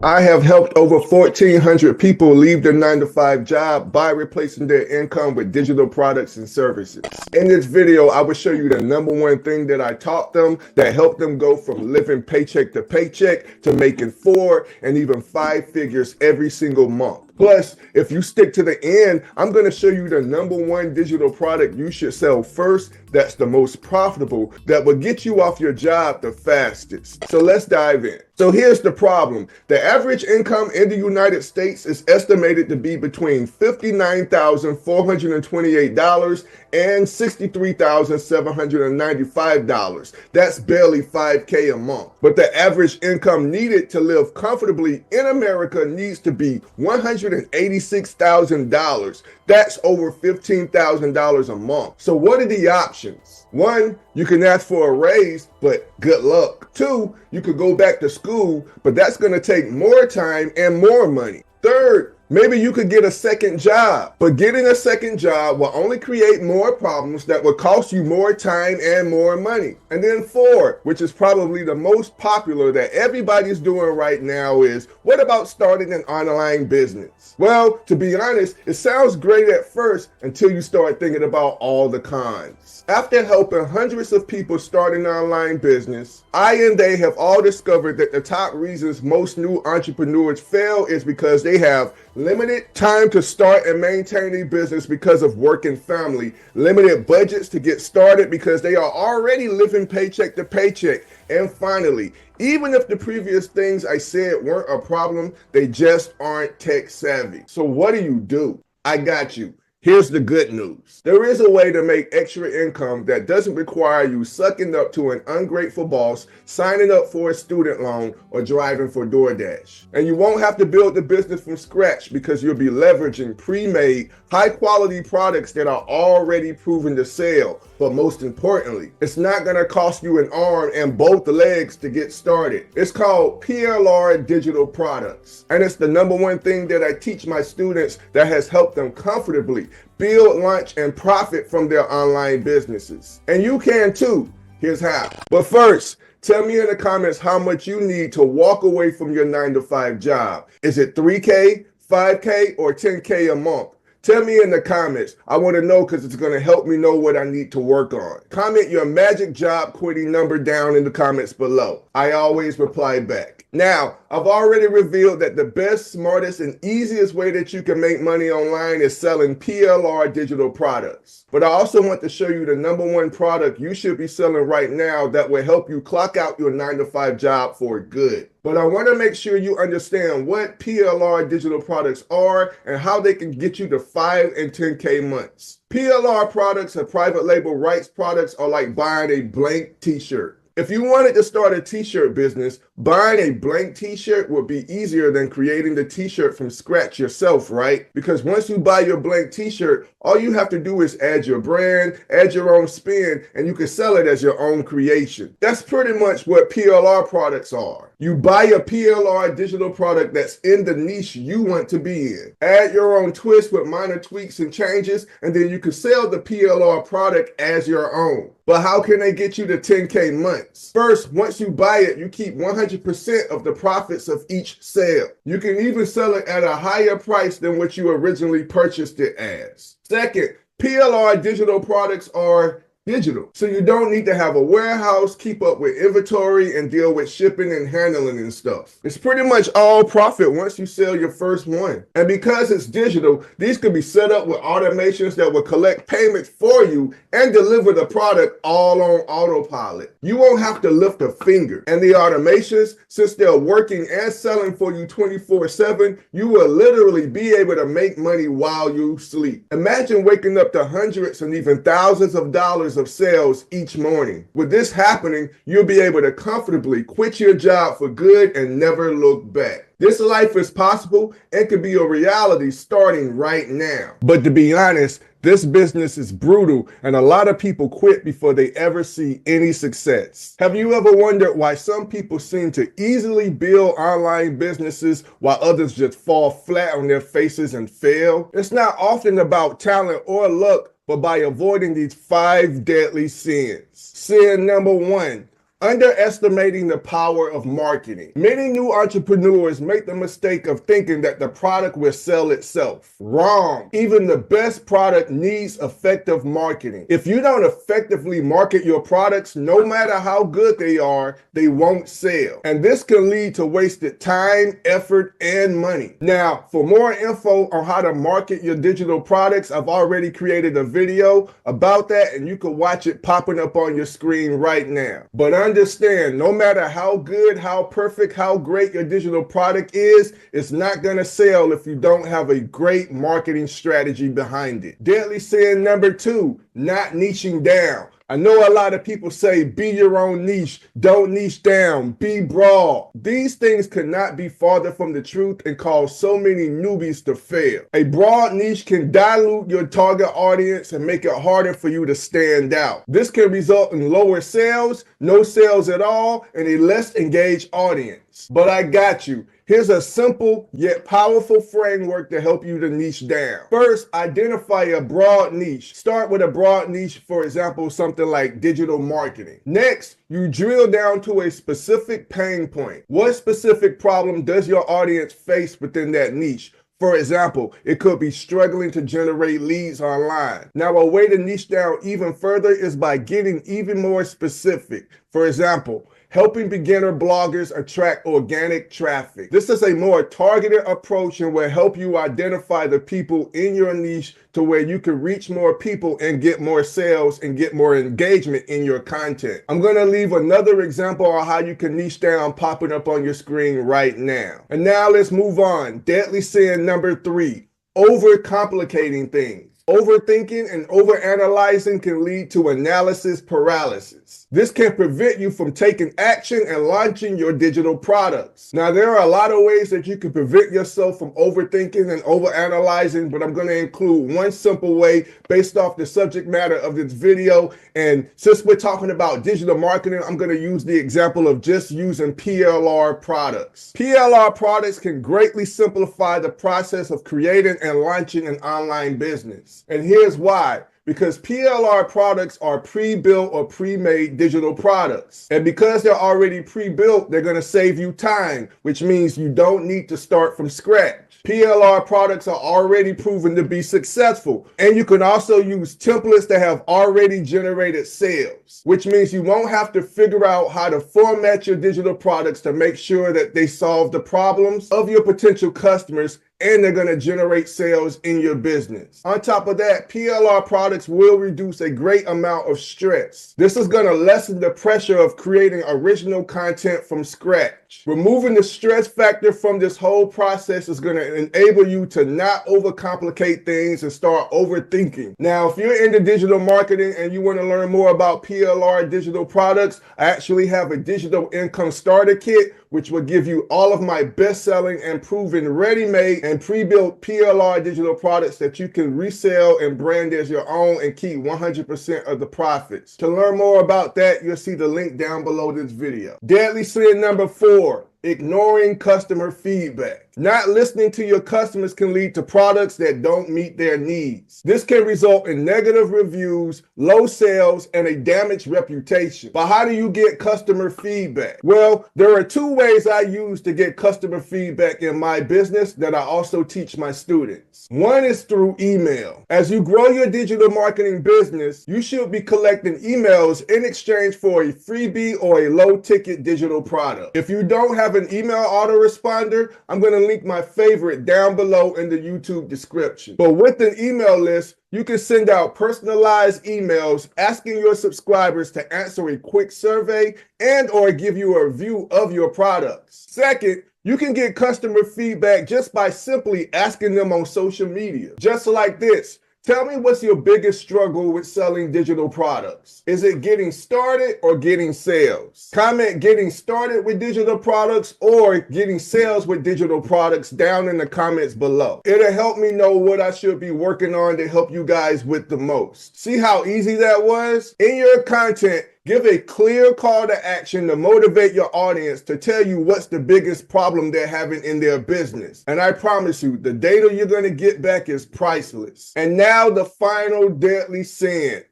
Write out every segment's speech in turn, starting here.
I have helped over 1,400 people leave their 9-to-5 job by replacing their income with digital products and services. In this video, I will show you the number one thing that I taught them that helped them go from living paycheck to paycheck to making 4 and even 5 figures every single month. Plus, if you stick to the end, I'm going to show you the number one digital product you should sell first that's the most profitable, that will get you off your job the fastest. So let's dive in. So here's the problem. The average income in the United States is estimated to be between $59,428 and $63,795. That's barely $5K a month. But the average income needed to live comfortably in America needs to be $186,000. That's over $15,000 a month. So what are the options? 1, you can ask for a raise, but good luck. 2, you could go back to school, but that's going to take more time and more money. 3rd, maybe you could get a second job, but getting a second job will only create more problems that will cost you more time and more money. And then 4, which is probably the most popular that everybody's doing right now, is what about starting an online business? Well, to be honest, it sounds great at first until you start thinking about all the cons. After helping hundreds of people start an online business, I and they have all discovered that the top reasons most new entrepreneurs fail is because they have limited time to start and maintain a business because of work and family, limited budgets to get started because they are already living paycheck to paycheck, and finally, even if the previous things I said weren't a problem, they just aren't tech savvy. So what do? I got you. Here's the good news. There is a way to make extra income that doesn't require you sucking up to an ungrateful boss, signing up for a student loan, or driving for DoorDash. And you won't have to build the business from scratch because you'll be leveraging pre-made, high-quality products that are already proven to sell. But most importantly, it's not going to cost you an arm and both legs to get started. It's called PLR Digital Products. And it's the number one thing that I teach my students that has helped them comfortably build, launch, and profit from their online businesses. And you can too. Here's how. But first, tell me in the comments how much you need to walk away from your 9-to-5 job. Is it 3K, 5K, or 10K a month? Tell me in the comments. I want to know because it's going to help me know what I need to work on. Comment your magic job quitting number down in the comments below. I always reply back. Now, I've already revealed that the best, smartest, and easiest way that you can make money online is selling PLR digital products. But I also want to show you the number one product you should be selling right now that will help you clock out your 9-to-5 job for good. But I want to make sure you understand what PLR digital products are and how they can get you to 5 and 10K months. PLR products and private label rights products are like buying a blank t-shirt. If you wanted to start a t-shirt business, buying a blank t-shirt would be easier than creating the t-shirt from scratch yourself, right? Because once you buy your blank t-shirt, all you have to do is add your brand, add your own spin, and you can sell it as your own creation. That's pretty much what PLR products are. You buy a PLR digital product that's in the niche you want to be in. Add your own twist with minor tweaks and changes, and then you can sell the PLR product as your own. But how can they get you to 10K months? First, once you buy it, you keep 100% of the profits of each sale. You can even sell it at a higher price than what you originally purchased it as. Second, PLR digital products are digital. So you don't need to have a warehouse, keep up with inventory, and deal with shipping and handling and stuff. It's pretty much all profit once you sell your first one. And because it's digital, these could be set up with automations that will collect payments for you and deliver the product all on autopilot. You won't have to lift a finger. And the automations, since they're working and selling for you 24/7, you will literally be able to make money while you sleep. Imagine waking up to hundreds and even thousands of dollars of sales each morning. With this happening, you'll be able to comfortably quit your job for good and never look back. This life is possible and could be a reality starting right now. But to be honest, this business is brutal and a lot of people quit before they ever see any success. Have you ever wondered why some people seem to easily build online businesses while others just fall flat on their faces and fail? It's not often about talent or luck, but by avoiding these 5 deadly sins. Sin number 1, Underestimating the power of marketing. Many new entrepreneurs make the mistake of thinking that the product will sell itself. Wrong. Even the best product needs effective marketing. If you don't effectively market your products, no matter how good they are, they won't sell. And this can lead to wasted time, effort, and money. Now, for more info on how to market your digital products, I've already created a video about that, and you can watch it popping up on your screen right now. But understand, no matter how good, how perfect, how great your digital product is, it's not going to sell if you don't have a great marketing strategy behind it. Deadly sin number 2, not niching down. I know a lot of people say, be your own niche, don't niche down, be broad. These things could not be farther from the truth and cause so many newbies to fail. A broad niche can dilute your target audience and make it harder for you to stand out. This can result in lower sales, no sales at all, and a less engaged audience. But I got you. Here's a simple yet powerful framework to help you to niche down. First, identify a broad niche. Start with a broad niche, for example, something like digital marketing. Next, you drill down to a specific pain point. What specific problem does your audience face within that niche? For example, it could be struggling to generate leads online. Now, a way to niche down even further is by getting even more specific. For example, helping beginner bloggers attract organic traffic. This is a more targeted approach and will help you identify the people in your niche to where you can reach more people and get more sales and get more engagement in your content. I'm going to leave another example on how you can niche down popping up on your screen right now. And now let's move on. Deadly sin number 3, overcomplicating things. Overthinking and overanalyzing can lead to analysis paralysis. This can prevent you from taking action and launching your digital products. Now, there are a lot of ways that you can prevent yourself from overthinking and overanalyzing, but I'm going to include one simple way based off the subject matter of this video. And since we're talking about digital marketing, I'm going to use the example of just using PLR products. PLR products can greatly simplify the process of creating and launching an online business. And here's why. Because PLR products are pre-built or pre-made digital products. And because they're already pre-built, they're going to save you time, which means you don't need to start from scratch. PLR products are already proven to be successful. And you can also use templates that have already generated sales, which means you won't have to figure out how to format your digital products to make sure that they solve the problems of your potential customers and they're going to generate sales in your business. On top of that, PLR products will reduce a great amount of stress. This is going to lessen the pressure of creating original content from scratch. Removing the stress factor from this whole process is going to enable you to not overcomplicate things and start overthinking. Now, if you're into digital marketing and you want to learn more about PLR digital products, I actually have a digital income starter kit, which will give you all of my best-selling and proven ready-made and pre-built PLR digital products that you can resell and brand as your own and keep 100% of the profits. To learn more about that, you'll see the link down below this video. Deadly sin number 4, ignoring customer feedback. Not listening to your customers can lead to products that don't meet their needs. This can result in negative reviews, low sales, and a damaged reputation. But how do you get customer feedback? Well, there are 2 ways I use to get customer feedback in my business that I also teach my students. One is through email. As you grow your digital marketing business, you should be collecting emails in exchange for a freebie or a low-ticket digital product. If you don't have an email autoresponder, I'm going to link my favorite down below in the YouTube description. But with an email list, you can send out personalized emails asking your subscribers to answer a quick survey and or give you a review of your products. Second, you can get customer feedback just by simply asking them on social media. Just like this. Tell me, what's your biggest struggle with selling digital products? Is it getting started or getting sales? Comment getting started with digital products or getting sales with digital products down in the comments below. It'll help me know what I should be working on to help you guys with the most. See how easy that was? In your content, give a clear call to action to motivate your audience to tell you what's the biggest problem they're having in their business. And I promise you, the data you're going to get back is priceless. And now the final deadly sin,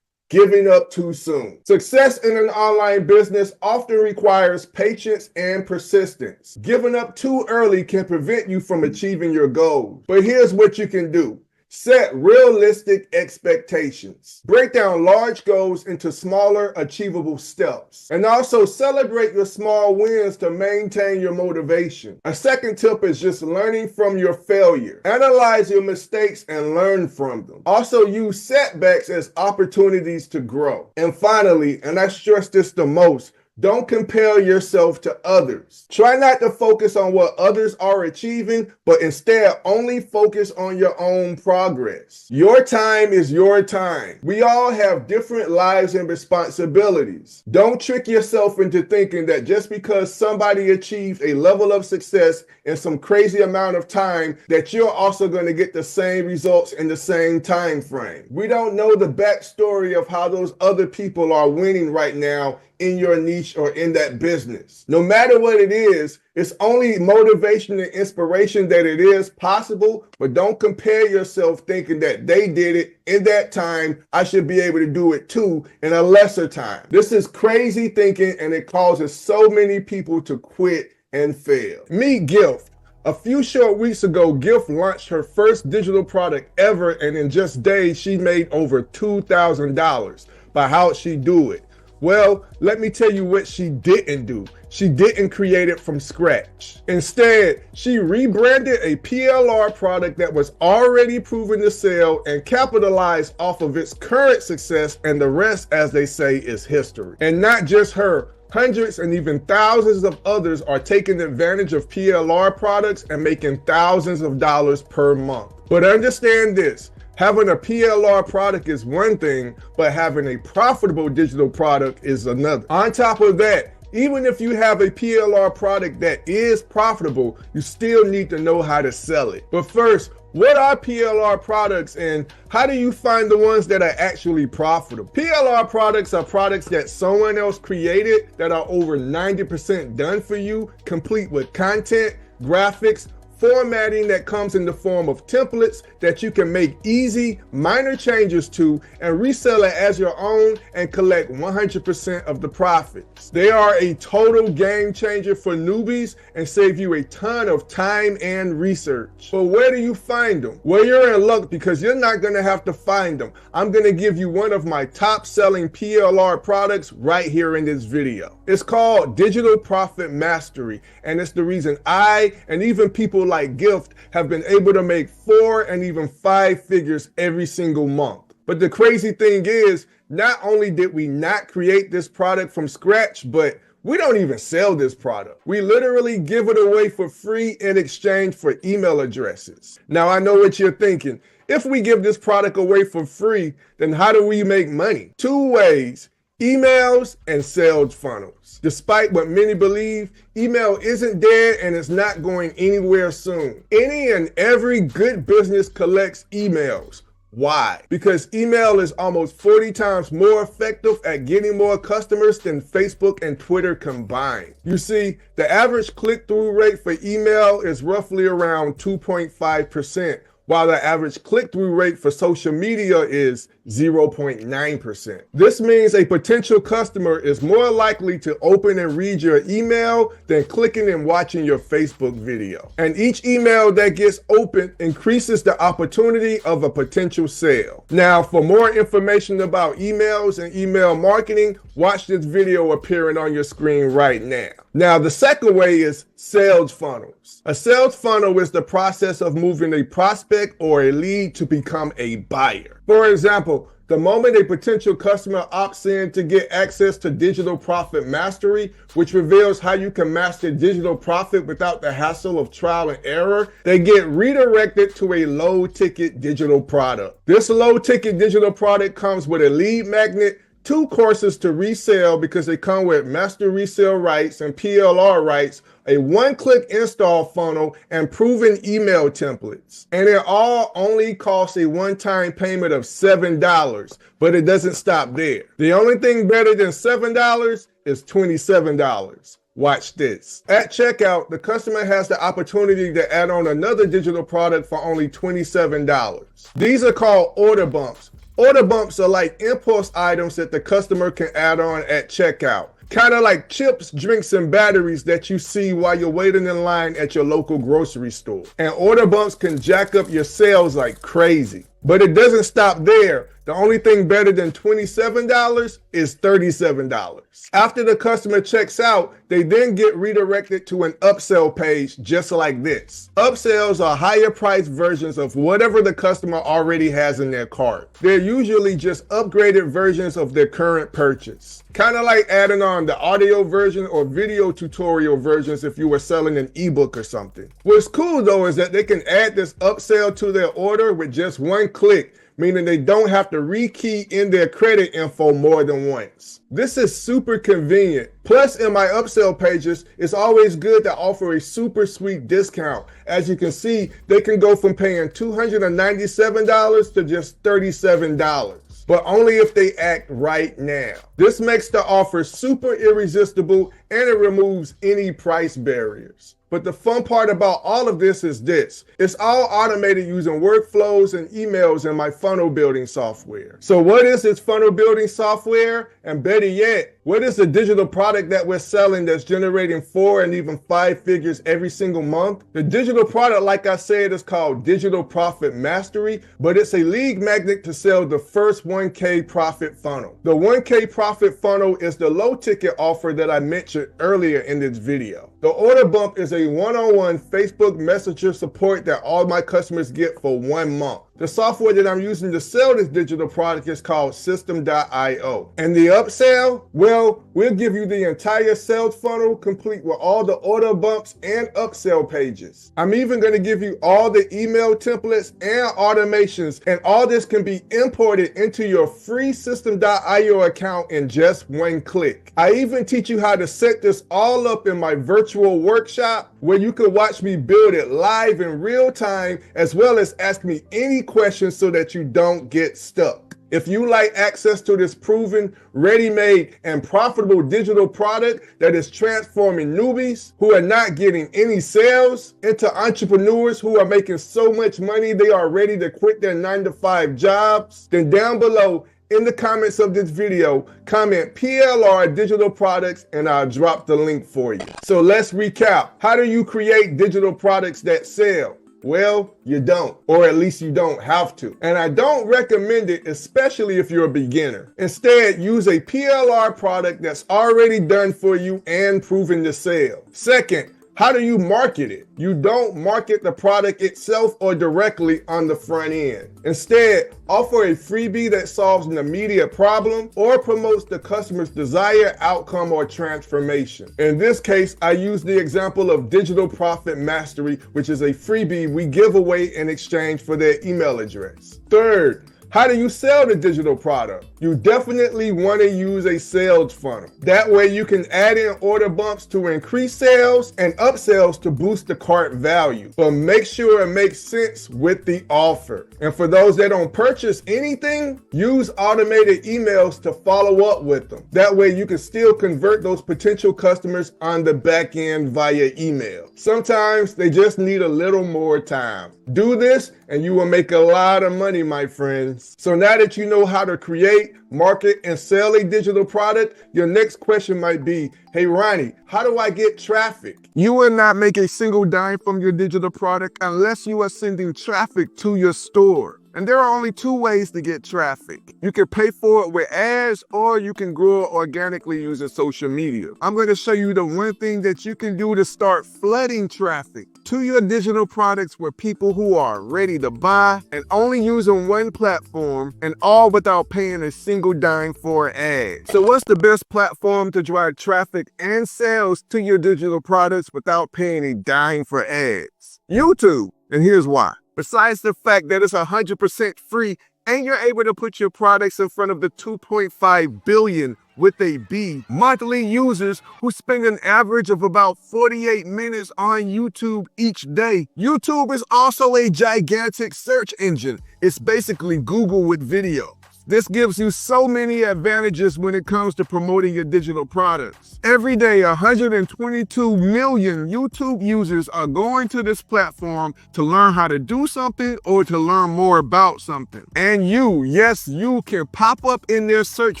Giving up too soon. Success in an online business often requires patience and persistence. Giving up too early can prevent you from achieving your goals. But here's what you can do. Set realistic expectations. Break down large goals into smaller, achievable steps. And also celebrate your small wins to maintain your motivation. A second tip is just learning from your failure. Analyze your mistakes and learn from them. Also use setbacks as opportunities to grow. And finally, and I stress this the most, don't compare yourself to others. Try not to focus on what others are achieving, but instead only focus on your own progress. Your time is your time. We all have different lives and responsibilities. Don't trick yourself into thinking that just because somebody achieved a level of success in some crazy amount of time, that you're also going to get the same results in the same time frame. We don't know the backstory of how those other people are winning right now in your niche or in that business. No matter what it is, it's only motivation and inspiration that it is possible, but don't compare yourself thinking that they did it in that time. I should be able to do it too in a lesser time. This is crazy thinking, and it causes so many people to quit and fail. Meet Gift. A few short weeks ago, Gift launched her first digital product ever, and in just days, she made over $2,000. But how'd she do it? Well, let me tell you what she didn't do. She didn't create it from scratch. Instead, she rebranded a PLR product that was already proven to sell and capitalized off of its current success, and the rest, as they say, is history. And not just her. Hundreds and even thousands of others are taking advantage of PLR products and making thousands of dollars per month. But understand this. Having a PLR product is one thing, but having a profitable digital product is another. On top of that, even if you have a PLR product that is profitable, you still need to know how to sell it. But first, what are PLR products and how do you find the ones that are actually profitable? PLR products are products that someone else created that are over 90% done for you, complete with content, graphics, formatting that comes in the form of templates that you can make easy, minor changes to and resell it as your own and collect 100% of the profits. They are a total game changer for newbies and save you a ton of time and research. But where do you find them? Well, you're in luck because you're not going to have to find them. I'm going to give you one of my top selling PLR products right here in this video. It's called Digital Profit Mastery, and it's the reason I and even people like Gift have been able to make 4 and even 5 figures every single month. But the crazy thing is, not only did we not create this product from scratch, but we don't even sell this product. We literally give it away for free in exchange for email addresses. Now, I know what you're thinking. If we give this product away for free, then how do we make money? 2 ways. Emails and sales funnels. Despite what many believe, email isn't dead and it's not going anywhere soon. Any and every good business collects emails. Why? Because email is almost 40 times more effective at getting more customers than Facebook and Twitter combined. You see, the average click-through rate for email is roughly around 2.5%. while the average click-through rate for social media is 0.9%. This means a potential customer is more likely to open and read your email than clicking and watching your Facebook video. And each email that gets opened increases the opportunity of a potential sale. Now, for more information about emails and email marketing, watch this video appearing on your screen right now. Now, the second way is sales funnels. A sales funnel is the process of moving a prospect or a lead to become a buyer. For example, the moment a potential customer opts in to get access to Digital Profit Mastery, which reveals how you can master digital profit without the hassle of trial and error, they get redirected to a low-ticket digital product. This low-ticket digital product comes with a lead magnet, 2 courses to resell because they come with master resale rights and PLR rights, a one-click install funnel, and proven email templates. And it all only costs a one-time payment of $7, but it doesn't stop there. The only thing better than $7 is $27. Watch this. At checkout, the customer has the opportunity to add on another digital product for only $27. These are called order bumps, Order bumps are like impulse items that the customer can add on at checkout. Kind of like chips, drinks, and batteries that you see while you're waiting in line at your local grocery store. And order bumps can jack up your sales like crazy. But it doesn't stop there. The only thing better than $27 is $37. After the customer checks out, they then get redirected to an upsell page just like this. Upsells are higher priced versions of whatever the customer already has in their cart. They're usually just upgraded versions of their current purchase. Kind of like adding on the audio version or video tutorial versions if you were selling an ebook or something. What's cool though is that they can add this upsell to their order with just one click, meaning they don't have to rekey in their credit info more than once. This is super convenient. Plus, in my upsell pages, it's always good to offer a super sweet discount. As you can see, they can go from paying $297 to just $37. But only if they act right now. This makes the offer super irresistible and it removes any price barriers. But the fun part about all of this is this. It's all automated using workflows and emails in my funnel building software. So what is this funnel building software? And better yet, what is the digital product that we're selling that's generating 4 and even 5 figures every single month? The digital product, like I said, is called Digital Profit Mastery, but it's a lead magnet to sell the first 1K profit funnel. The 1K profit funnel is the low ticket offer that I mentioned earlier in this video. The order bump is a one-on-one Facebook Messenger support that all my customers get for 1 month. The software that I'm using to sell this digital product is called System.io. And the upsell? Well, we'll give you the entire sales funnel complete with all the order bumps and upsell pages. I'm even going to give you all the email templates and automations, and all this can be imported into your free System.io account in just 1 click. I even teach you how to set this all up in my virtual workshop where you can watch me build it live in real time, as well as ask me any questions so that you don't get stuck. If you like access to this proven, ready-made, and profitable digital product that is transforming newbies who are not getting any sales into entrepreneurs who are making so much money they are ready to quit their 9-to-5 jobs, then down below in the comments of this video, comment PLR digital products and I'll drop the link for you. So let's recap. How do you create digital products that sell? Well, you don't, or at least you don't have to. And I don't recommend it, especially if you're a beginner. Instead, use a PLR product that's already done for you and proven to sell. Second, how do you market it? You don't market the product itself or directly on the front end. Instead, offer a freebie that solves an immediate problem or promotes the customer's desired outcome or transformation. In this case, I use the example of Digital Profit Mastery, which is a freebie we give away in exchange for their email address. Third, how do you sell the digital product? You definitely want to use a sales funnel. That way you can add in order bumps to increase sales and upsells to boost the cart value. But make sure it makes sense with the offer. And for those that don't purchase anything, use automated emails to follow up with them. That way you can still convert those potential customers on the back end via email. Sometimes they just need a little more time. Do this and you will make a lot of money, my friends. So now that you know how to create, market, and sell a digital product, your next question might be, hey Ronnie, how do I get traffic? You will not make a single dime from your digital product unless you are sending traffic to your store. And there are only 2 ways to get traffic. You can pay for it with ads, or you can grow it organically using social media. I'm going to show you the one thing that you can do to start flooding traffic to your digital products with people who are ready to buy and only using one platform, and all without paying a single dime for an ad. So what's the best platform to drive traffic and sales to your digital products without paying a dime for ads? YouTube. And here's why. Besides the fact that it's 100% free and you're able to put your products in front of the 2.5 billion with a B monthly users who spend an average of about 48 minutes on YouTube each day. YouTube is also a gigantic search engine. It's basically Google with video. This gives you so many advantages when it comes to promoting your digital products. Every day, 122 million YouTube users are going to this platform to learn how to do something or to learn more about something. And you, yes, you can pop up in their search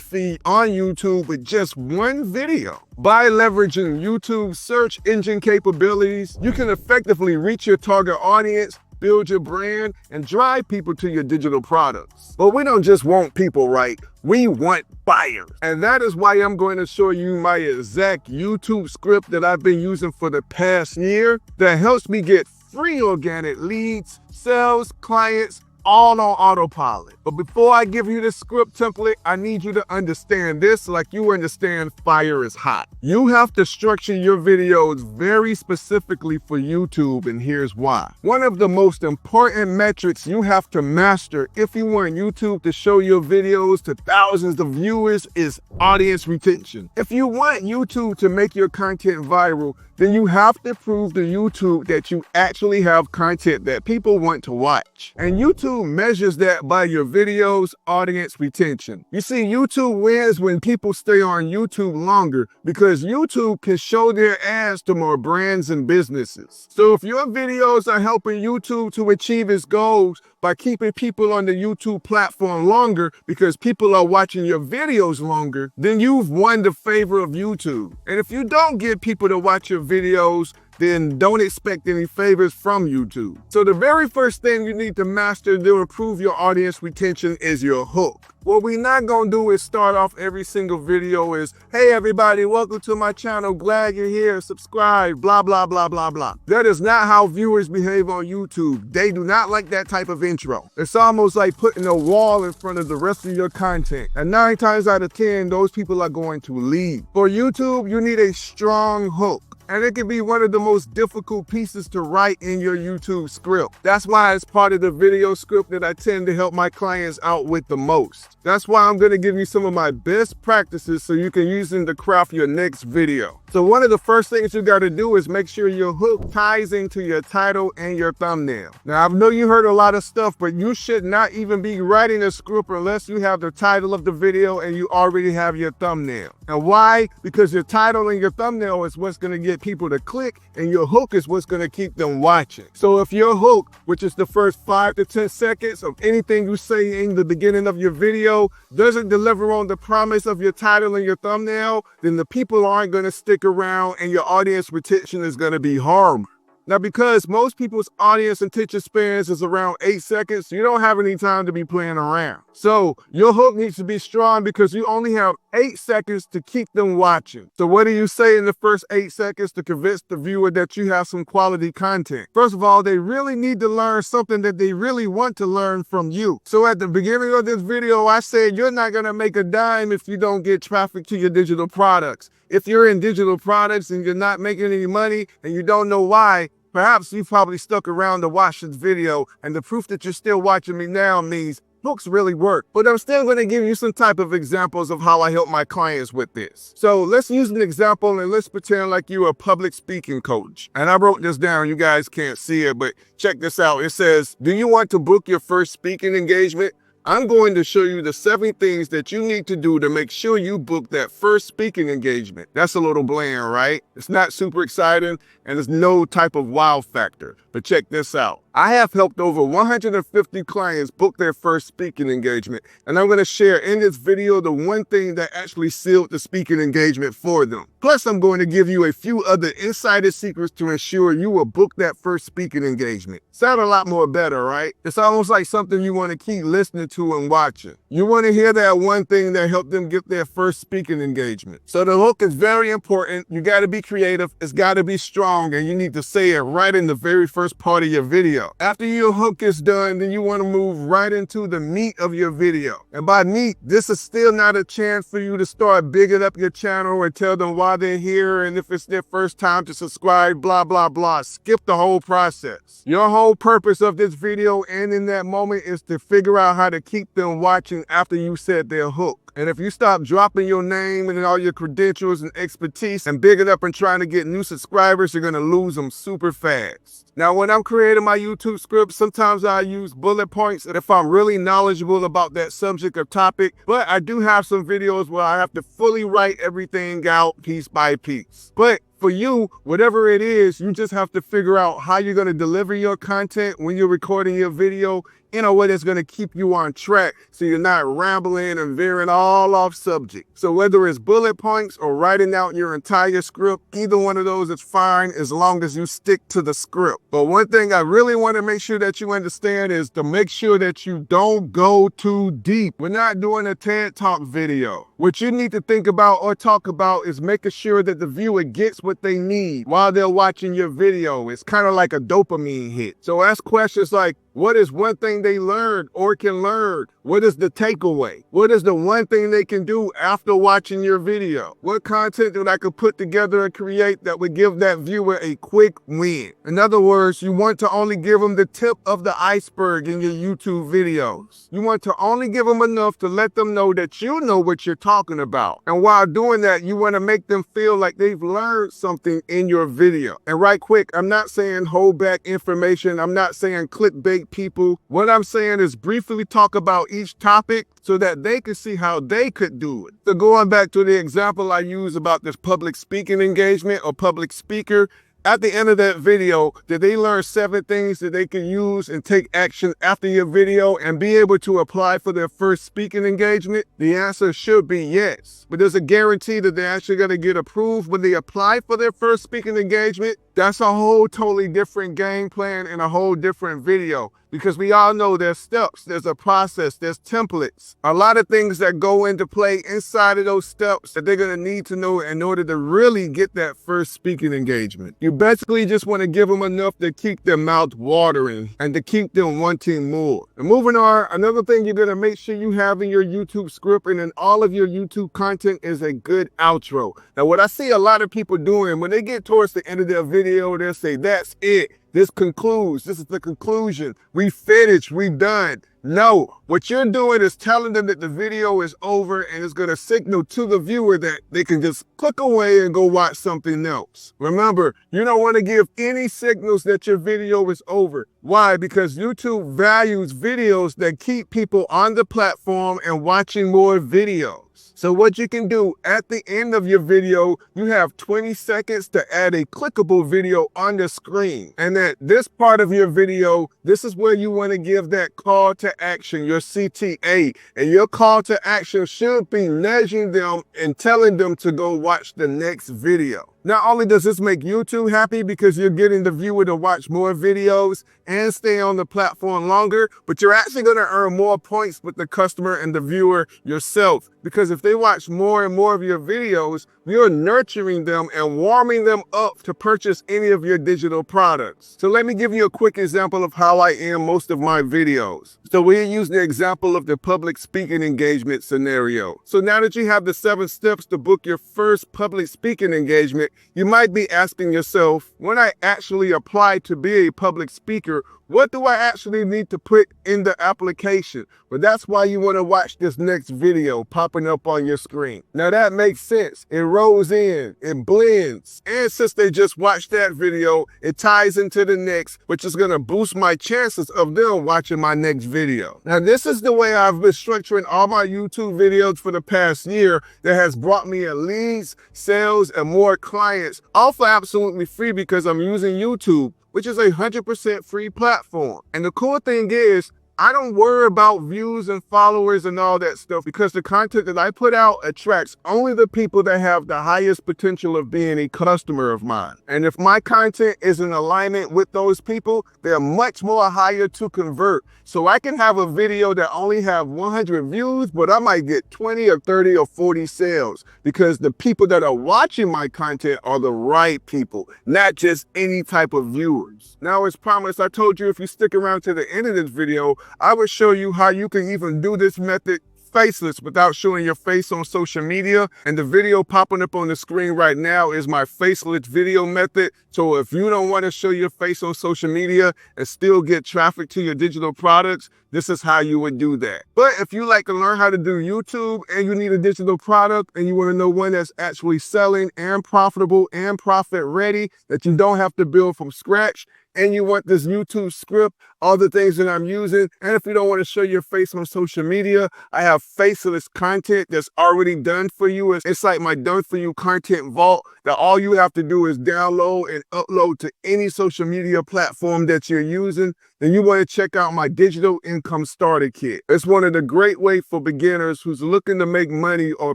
feed on YouTube with just one video. By leveraging YouTube's search engine capabilities, you can effectively reach your target audience, build your brand, and drive people to your digital products. But we don't just want people, right? We want buyers. And that is why I'm going to show you my exact YouTube script that I've been using for the past year that helps me get free organic leads, sales, clients, all on autopilot. But before I give you this script template, I need you to understand this like you understand fire is hot. You have to structure your videos very specifically for YouTube, and here's why. One of the most important metrics you have to master if you want YouTube to show your videos to thousands of viewers is audience retention. If you want YouTube to make your content viral, then you have to prove to YouTube that you actually have content that people want to watch. And YouTube measures that by your videos' audience retention. You see, YouTube wins when people stay on YouTube longer because YouTube can show their ads to more brands and businesses. So if your videos are helping YouTube to achieve its goals by keeping people on the YouTube platform longer because people are watching your videos longer, then you've won the favor of YouTube. And if you don't get people to watch your videos, then don't expect any favors from YouTube. So the very first thing you need to master to improve your audience retention is your hook. What we're not gonna do is start off every single video is, hey everybody, welcome to my channel, glad you're here, subscribe, blah, blah, blah, blah, blah. That is not how viewers behave on YouTube. They do not like that type of intro. It's almost like putting a wall in front of the rest of your content. And 9 times out of 10, those people are going to leave. For YouTube, you need a strong hook. And it can be one of the most difficult pieces to write in your YouTube script. That's why it's part of the video script that I tend to help my clients out with the most. That's why I'm gonna give you some of my best practices so you can use them to craft your next video. So one of the first things you gotta do is make sure your hook ties into your title and your thumbnail. Now, I know you heard a lot of stuff, but you should not even be writing a script unless you have the title of the video and you already have your thumbnail. And why? Because your title and your thumbnail is what's gonna get people to click, and your hook is what's gonna keep them watching. So if your hook, which is the first 5 to 10 seconds of anything you say in the beginning of your video, doesn't deliver on the promise of your title and your thumbnail, then the people aren't gonna stick around and your audience retention is gonna be horrible. Now, because most people's audience attention spans is around 8 seconds, you don't have any time to be playing around. So your hook needs to be strong because you only have 8 seconds to keep them watching. So what do you say in the first 8 seconds to convince the viewer that you have some quality content? First of all, they really need to learn something that they really want to learn from you. So at the beginning of this video, I said you're not gonna make a dime if you don't get traffic to your digital products. If you're in digital products and you're not making any money and you don't know why, perhaps you probably stuck around to watch this video, and the proof that you're still watching me now means hooks really work. But I'm still going to give you some type of examples of how I help my clients with this. So let's use an example and let's pretend like you're a public speaking coach. And I wrote this down. You guys can't see it, but check this out. It says, do you want to book your first speaking engagement? I'm going to show you the 7 things that you need to do to make sure you book that first speaking engagement. That's a little bland, right? It's not super exciting and there's no type of wow factor. But check this out. I have helped over 150 clients book their first speaking engagement, and I'm going to share in this video the one thing that actually sealed the speaking engagement for them. Plus, I'm going to give you a few other insider secrets to ensure you will book that first speaking engagement. Sound a lot more better, right? It's almost like something you want to keep listening to and watching. You want to hear that one thing that helped them get their first speaking engagement. So the hook is very important. You got to be creative. It's got to be strong, and you need to say it right in the very first part of your video. After your hook is done, then you want to move right into the meat of your video. And by meat, this is still not a chance for you to start bigging up your channel and tell them why they're here and if it's their first time to subscribe, blah, blah, blah. Skip the whole process. Your whole purpose of this video and in that moment is to figure out how to keep them watching after you said their hook. And if you stop dropping your name and all your credentials and expertise and bigging up and trying to get new subscribers, you're going to lose them super fast. Now, when I'm creating my YouTube script, sometimes I use bullet points if I'm really knowledgeable about that subject or topic, but I do have some videos where I have to fully write everything out piece by piece. But for you, whatever it is, you just have to figure out how you're going to deliver your content when you're recording your video in a way that's going to keep you on track so you're not rambling and veering all off subject. So whether it's bullet points or writing out your entire script, either one of those is fine as long as you stick to the script. But one thing I really want to make sure that you understand is to make sure that you don't go too deep. We're not doing a TED Talk video. What you need to think about or talk about is making sure that the viewer gets what they need while they're watching your video. It's kind of like a dopamine hit. So ask questions like, what is one thing they learned or can learn? What is the takeaway? What is the one thing they can do after watching your video? What content that I could put together and create that would give that viewer a quick win? In other words, you want to only give them the tip of the iceberg in your YouTube videos. You want to only give them enough to let them know that you know what you're talking about. And while doing that, you want to make them feel like they've learned something in your video. And right quick, I'm not saying hold back information. I'm not saying clickbait people. What I'm saying is briefly talk about each topic so that they can see how they could do it. So going back to the example I use about this public speaking engagement or public speaker, at the end of that video, did they learn 7 things that they can use and take action after your video and be able to apply for their first speaking engagement? The answer should be yes. But there's a guarantee that they're actually going to get approved when they apply for their first speaking engagement. That's a whole totally different game plan and a whole different video. Because we all know there's steps, there's a process, there's templates. A lot of things that go into play inside of those steps that they're going to need to know in order to really get that first speaking engagement. You basically just want to give them enough to keep their mouth watering and to keep them wanting more. And moving on, another thing you're going to make sure you have in your YouTube script and in all of your YouTube content is a good outro. Now, what I see a lot of people doing when they get towards the end of their video, they'll say, that's it. This concludes. This is the conclusion. We finished. We done. No, what you're doing is telling them that the video is over and it's going to signal to the viewer that they can just click away and go watch something else. Remember, you don't want to give any signals that your video is over. Why? Because YouTube values videos that keep people on the platform and watching more videos. So what you can do at the end of your video, you have 20 seconds to add a clickable video on the screen. And at this part of your video, this is where you want to give that call to action, your CTA. And your call to action should be nudging them and telling them to go watch the next video. Not only does this make YouTube happy because you're getting the viewer to watch more videos and stay on the platform longer, but you're actually going to earn more points with the customer and the viewer yourself. Because if they watch more and more of your videos, you're nurturing them and warming them up to purchase any of your digital products. So let me give you a quick example of how I end most of my videos. So we're using the example of the public speaking engagement scenario. So now that you have the 7 steps to book your first public speaking engagement, you might be asking yourself, when I actually apply to be a public speaker, what do I actually need to put in the application? But that's why you want to watch this next video popping up on your screen. Now that makes sense. It rolls in, it blends. And since they just watched that video, it ties into the next, which is going to boost my chances of them watching my next video. Now this is the way I've been structuring all my YouTube videos for the past year that has brought me in leads, sales, and more clients, all for absolutely free because I'm using YouTube, which is a 100% free platform. And the cool thing is, I don't worry about views and followers and all that stuff because the content that I put out attracts only the people that have the highest potential of being a customer of mine. And if my content is in alignment with those people, they're much more higher to convert. So I can have a video that only have 100 views, but I might get 20 or 30 or 40 sales because the people that are watching my content are the right people, not just any type of viewers. Now, as promised, I told you if you stick around to the end of this video, I will show you how you can even do this method faceless without showing your face on social media. And the video popping up on the screen right now is my faceless video method. So if you don't want to show your face on social media and still get traffic to your digital products, this is how you would do that. But if you like to learn how to do YouTube and you need a digital product and you want to know one that's actually selling and profitable and profit ready, that you don't have to build from scratch, and you want this YouTube script, all the things that I'm using, and if you don't want to show your face on social media, I have faceless content that's already done for you. It's like my done for you content vault that all you have to do is download and upload to any social media platform that you're using. Then you want to check out my digital income starter kit. It's one of the great ways for beginners who's looking to make money or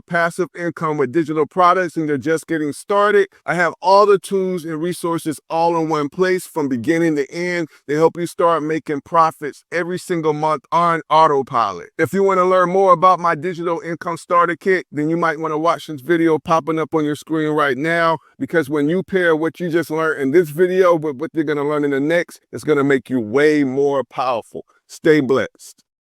passive income with digital products and they're just getting started. I have all the tools and resources all in one place from beginning to end. They help you start making profits every single month on autopilot. If you want to learn more about my digital income starter kit, then you might want to watch this video popping up on your screen right now, because when you pair what you just learned in this video with what you're going to learn in the next, it's going to make you way more powerful. Stay blessed.